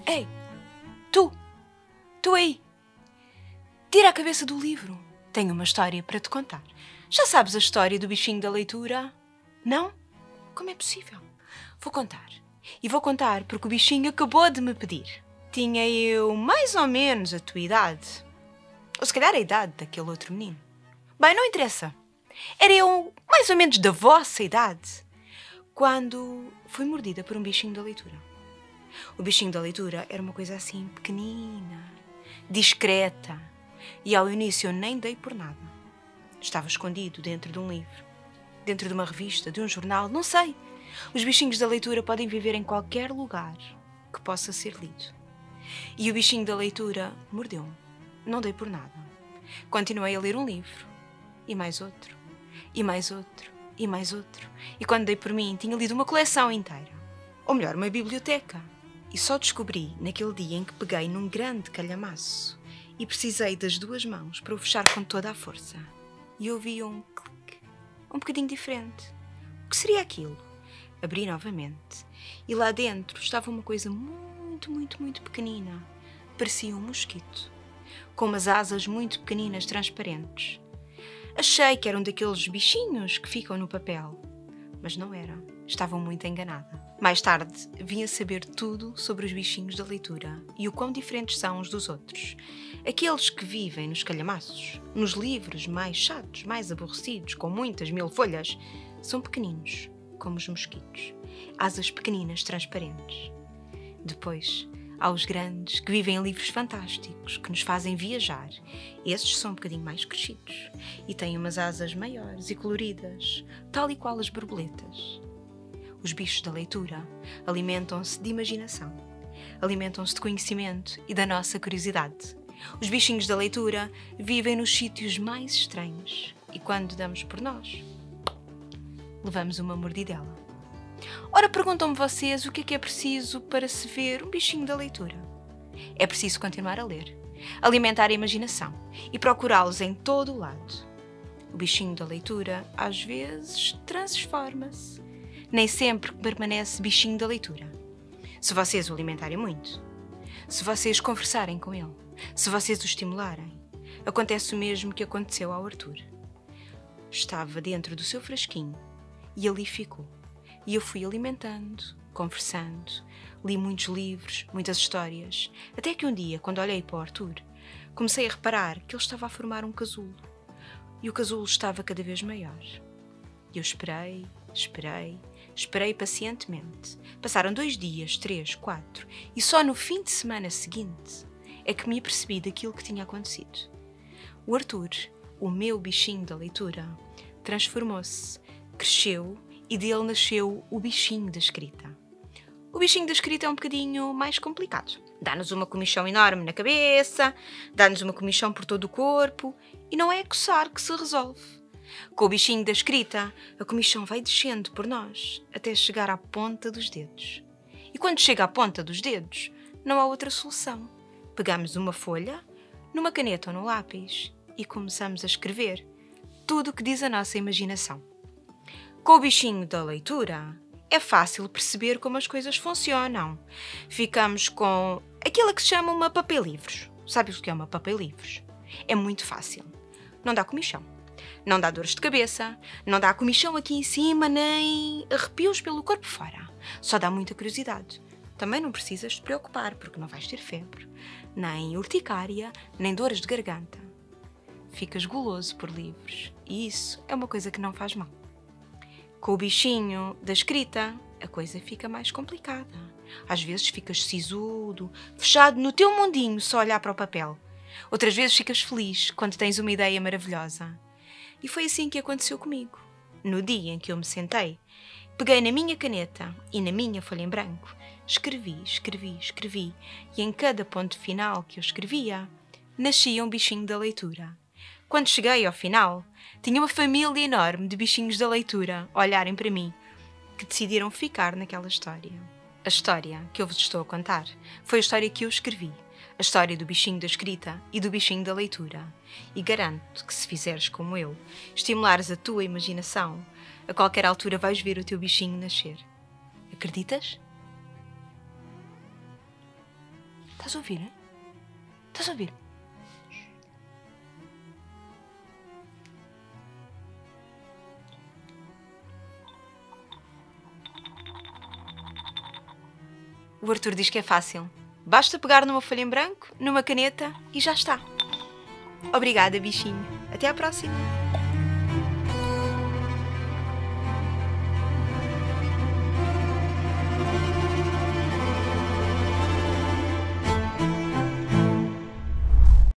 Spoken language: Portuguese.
Ei, tu aí, tira a cabeça do livro. Tenho uma história para te contar. Já sabes a história do bichinho da leitura? Não? Como é possível? Vou contar. E vou contar porque o bichinho acabou de me pedir. Tinha eu mais ou menos a tua idade. Ou se calhar a idade daquele outro menino. Bem, não interessa. Era eu mais ou menos da vossa idade quando fui mordida por um bichinho da leitura. O bichinho da leitura era uma coisa assim pequenina, discreta, e ao início eu nem dei por nada. Estava escondido dentro de um livro, dentro de uma revista, de um jornal, não sei. Os bichinhos da leitura podem viver em qualquer lugar que possa ser lido. E o bichinho da leitura mordeu-me. Não dei por nada. Continuei a ler um livro, e mais outro, e mais outro, e mais outro. E quando dei por mim, tinha lido uma coleção inteira. Ou melhor, uma biblioteca. E só descobri naquele dia em que peguei num grande calhamaço e precisei das duas mãos para o fechar com toda a força. E ouvi um clique, um bocadinho diferente. O que seria aquilo? Abri novamente e lá dentro estava uma coisa muito, muito, muito pequenina. Parecia um mosquito, com umas asas muito pequeninas, transparentes. Achei que eram daqueles bichinhos que ficam no papel, mas não era. Estava muito enganada. Mais tarde, vim a saber tudo sobre os bichinhos da leitura e o quão diferentes são uns dos outros. Aqueles que vivem nos calhamaços, nos livros mais chatos, mais aborrecidos, com muitas mil folhas, são pequeninos, como os mosquitos. Asas pequeninas, transparentes. Depois, há os grandes, que vivem em livros fantásticos, que nos fazem viajar. Esses são um bocadinho mais crescidos e têm umas asas maiores e coloridas, tal e qual as borboletas. Os bichos da leitura alimentam-se de imaginação, alimentam-se de conhecimento e da nossa curiosidade. Os bichinhos da leitura vivem nos sítios mais estranhos e quando damos por nós, levamos uma mordidela. Ora, perguntam-me vocês o que é preciso para se ver um bichinho da leitura. É preciso continuar a ler, alimentar a imaginação e procurá-los em todo o lado. O bichinho da leitura, às vezes, transforma-se. Nem sempre permanece bichinho da leitura. Se vocês o alimentarem muito, se vocês conversarem com ele, se vocês o estimularem, acontece o mesmo que aconteceu ao Arthur. Estava dentro do seu frasquinho e ali ficou. E eu fui alimentando, conversando, li muitos livros, muitas histórias, até que um dia, quando olhei para o Arthur, comecei a reparar que ele estava a formar um casulo. E o casulo estava cada vez maior. E eu esperei pacientemente. Passaram 2 dias, 3, 4, e só no fim de semana seguinte é que me apercebi daquilo que tinha acontecido. O Arthur, o meu bichinho da leitura, transformou-se, cresceu e dele nasceu o bichinho da escrita. O bichinho da escrita é um bocadinho mais complicado. Dá-nos uma comichão enorme na cabeça, dá-nos uma comichão por todo o corpo e não é a coçar que se resolve. Com o bichinho da escrita, a comichão vai descendo por nós até chegar à ponta dos dedos. E quando chega à ponta dos dedos, não há outra solução. Pegamos uma folha, numa caneta ou no lápis e começamos a escrever tudo o que diz a nossa imaginação. Com o bichinho da leitura, é fácil perceber como as coisas funcionam. Ficamos com aquilo que se chama uma papel-livros. Sabe o que é uma papel-livros? É muito fácil. Não dá comichão. Não dá dores de cabeça, não dá comichão aqui em cima, nem arrepios pelo corpo fora. Só dá muita curiosidade. Também não precisas te preocupar, porque não vais ter febre, nem urticária, nem dores de garganta. Ficas guloso por livros, e isso é uma coisa que não faz mal. Com o bichinho da escrita, a coisa fica mais complicada. Às vezes ficas sisudo, fechado no teu mundinho, só a olhar para o papel. Outras vezes ficas feliz quando tens uma ideia maravilhosa. E foi assim que aconteceu comigo. No dia em que eu me sentei, peguei na minha caneta e na minha folha em branco, escrevi, e em cada ponto final que eu escrevia, nascia um bichinho da leitura. Quando cheguei ao final, tinha uma família enorme de bichinhos da leitura a olharem para mim, que decidiram ficar naquela história. A história que eu vos estou a contar foi a história que eu escrevi, a história do bichinho da escrita e do bichinho da leitura. E garanto que se fizeres como eu, estimulares a tua imaginação, a qualquer altura vais ver o teu bichinho nascer. Acreditas? Estás a ouvir? Estás a ouvir? O Arthur diz que é fácil. Basta pegar numa folha em branco, numa caneta e já está. Obrigada, bichinho. Até à próxima.